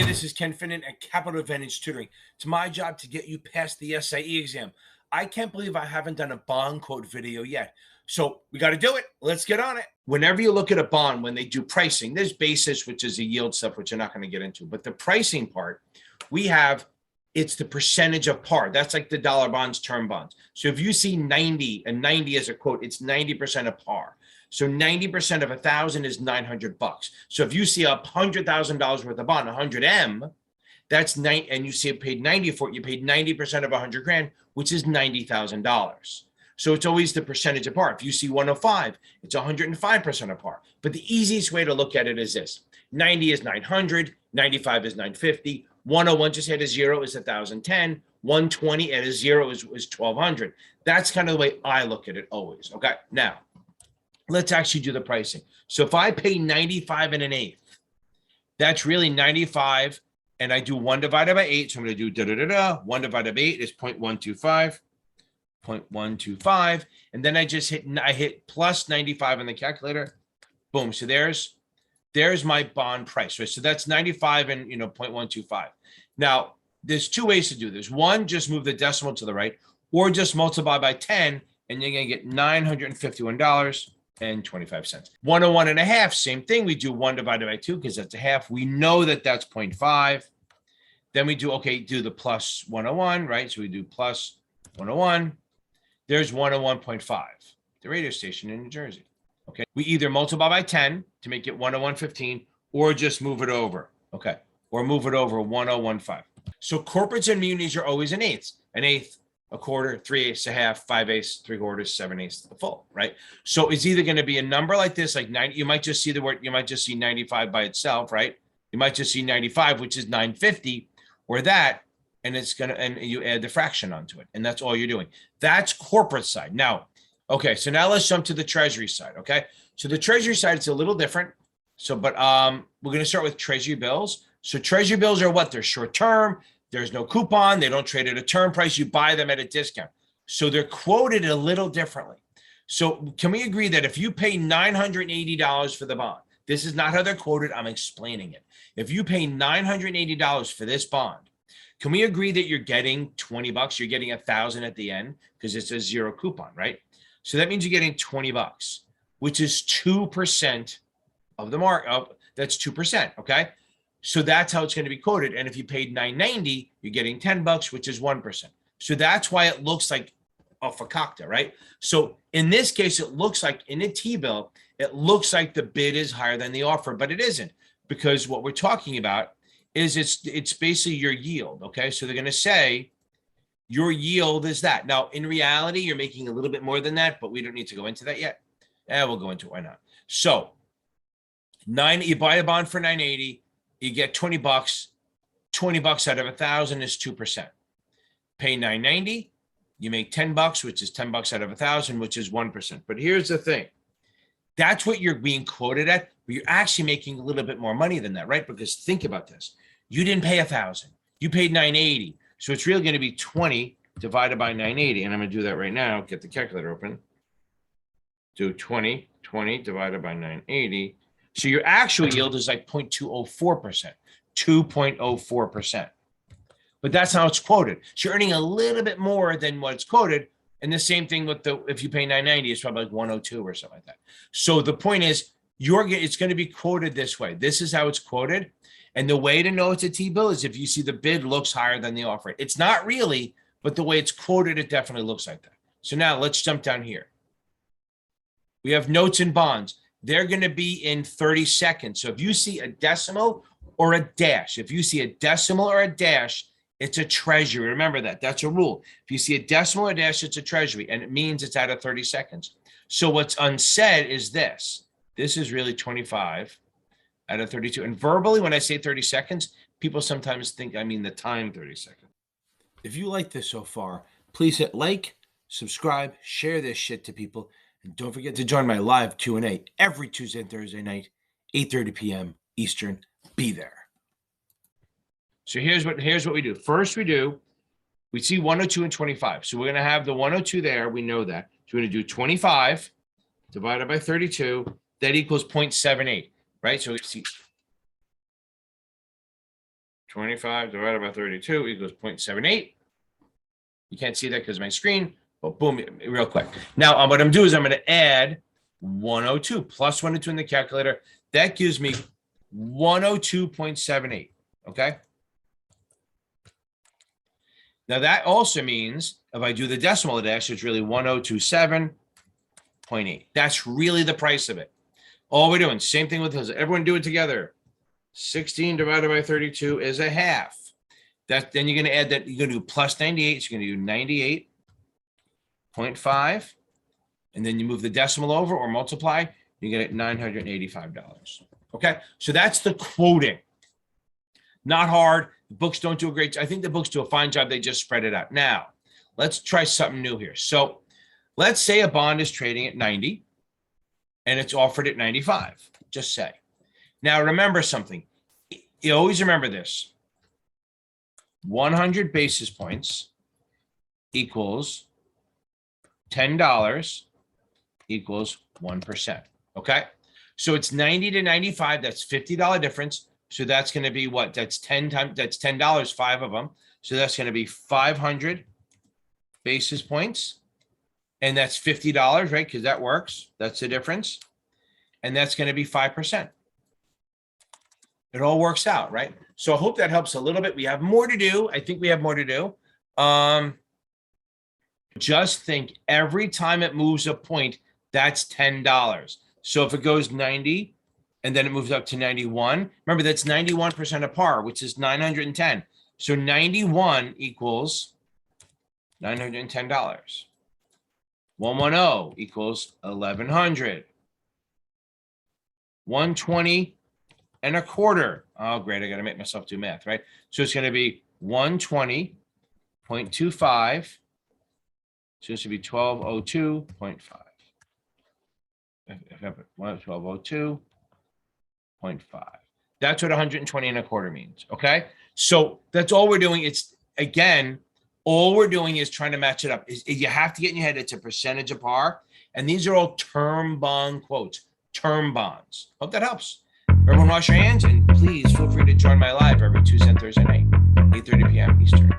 this is Ken Finnan at Capital Advantage Tutoring. It's my job to get you past the SIE exam. I can't believe I haven't done a bond quote video yet. So we got to do it. Let's get on it. Whenever you look at a bond, when they do pricing, there's basis, which is the yield stuff, which you're not going to get into. But the pricing part, we have, it's the percentage of par. That's like the dollar bonds, term bonds. So if you see 90, and 90 as a quote, it's 90% of par. So 90% of 1,000 is $900. So if you see $100,000 worth of bond, 100M, that's nine, and you see it paid 90 for it, you paid 90% of 100 grand, which is $90,000. So it's always the percentage of par. If you see 105, it's 105% of par. But the easiest way to look at it is this: 90 is 900, 95 is 950, 101 just had a zero is 1,010, 120 at a zero is 1,200. That's kind of the way I look at it always. Okay, now let's actually do the pricing. So if I pay 95 and an eighth, that's really 95, and I do 1 divided by 8. So I'm going to do 1 divided by 8 is 0.125, 0.125, and then I hit plus 95 on the calculator. Boom. So there's my bond price, right? So that's 95 and 0.125. Now there's two ways to do this. One, just move the decimal to the right, or just multiply by 10, and you're going to get $951.25. 101 and a half, same thing. We do 1 divided by 2 because that's a half. We know that that's 0.5. Then we do the plus 101, right? So we do plus 101. There's 101.5, the radio station in New Jersey. Okay. We either multiply by 10 to make it 101.15, or just move it over. Okay. Or move it over 1015. So corporates and munis are always an eighth, a quarter, 3/8, a half, 5/8, 3/4, 7/8, the full, right? So it's either going to be a number like this, like 90. You might just see the word, you might just see 95 by itself, right? You might just see 95, which is 950, or that, and you add the fraction onto it, and that's all you're doing. That's corporate side. Now, okay, so now let's jump to the Treasury side. Okay, so the Treasury side, it's a little different. So, but we're going to start with Treasury bills. So Treasury bills are what? They're short term. There's no coupon. They don't trade at a term price. You buy them at a discount. So they're quoted a little differently. So can we agree that if you pay $980 for the bond, this is not how they're quoted, I'm explaining it. If you pay $980 for this bond, can we agree that you're getting $20? You're getting 1,000 at the end because it's a zero coupon, right? So that means you're getting $20, which is 2% of the mark. That's 2%. Okay. So that's how it's going to be quoted. And if you paid $990, you're getting $10, which is 1%. So that's why it looks like a fakakta, right? So in this case, it looks like in a T-bill, it looks like the bid is higher than the offer, but it isn't, because what we're talking about is it's basically your yield. Okay. So they're going to say your yield is that. Now, in reality, you're making a little bit more than that, but we don't need to go into that yet. We'll go into it. Why not? So you buy a bond for $980. You get $20. $20 out of 1,000 is 2%. Pay $990, you make $10, which is $10 out of 1,000, which is 1%. But here's the thing: that's what you're being quoted at, but you're actually making a little bit more money than that, right? Because think about this: you didn't pay 1,000, you paid $980, so it's really going to be 20 divided by 980. And I'm going to do that right now. Get the calculator open. Do 20 divided by 980. So your actual yield is like 0.204%, 2.04%. But that's how it's quoted. So you're earning a little bit more than what it's quoted. And the same thing with if you pay $990, it's probably like 102 or something like that. So the point is, it's going to be quoted this way. This is how it's quoted. And the way to know it's a T-bill is if you see the bid looks higher than the offer. It's not really, but the way it's quoted, it definitely looks like that. So now let's jump down here. We have notes and bonds. They're going to be in 30 seconds. So if you see a decimal or a dash, it's a Treasury. Remember that. That's a rule. If you see a decimal or a dash, it's a Treasury, and it means it's out of 30 seconds. So what's unsaid is this. This is really 25 out of 32. And verbally, when I say 30 seconds, people sometimes think I mean the time 30 seconds. If you like this so far, please hit like, subscribe, share this shit to people. And don't forget to join my live Q&A every Tuesday and Thursday night, 8:30 p.m. Eastern. Be there. So here's what we do. First, we see 102 and 25. So we're going to have the 102 there. We know that. So we're going to do 25 divided by 32. That equals 0.78, right? So we see 25 divided by 32 equals 0.78. You can't see that because of my screen, but boom, real quick. Now, what I'm going to do is I'm going to add 102 plus 102 in the calculator. That gives me 102.78, okay? Now, that also means if I do the decimal dash, it's really 1027.8. That's really the price of it. All we're doing, same thing with this. Everyone do it together. 16 divided by 32 is a half. Then you're going to add that. You're going to do plus 98. So you're going to do 98.5. And then you move the decimal over or multiply. You get $985. Okay. So that's the quoting. Not hard. The books don't do a great job. I think the books do a fine job. They just spread it out. Now, let's try something new here. So let's say a bond is trading at 90 and it's offered at 95. Just say. Now, remember something. You always remember this. 100 basis points equals $10 equals 1%. Okay. So it's 90 to 95. That's $50 difference. So that's going to be what? That's 10 times. That's $10, 5 of them. So that's going to be 500 basis points. And that's $50, right? Because that works. That's the difference. And that's going to be 5%. It all works out, right? So I hope that helps a little bit. We have more to do. I think we have more to do. Just think every time it moves a point, that's $10. So if it goes 90 and then it moves up to 91, remember that's 91% of par, which is 910. So 91 equals $910. 110 equals 1100. 120 and a quarter. Oh, great. I got to make myself do math, right? So it's going to be 120.25. So this should be 1202.5. 1202.5. That's what 120 and a quarter means. Okay. So that's all we're doing. It's again, all we're doing is trying to match it up. You have to get in your head, it's a percentage of par. And these are all term bond quotes, term bonds. Hope that helps. Everyone wash your hands and please feel free to join my live every Tuesday and Thursday night, 8:30 p.m. Eastern.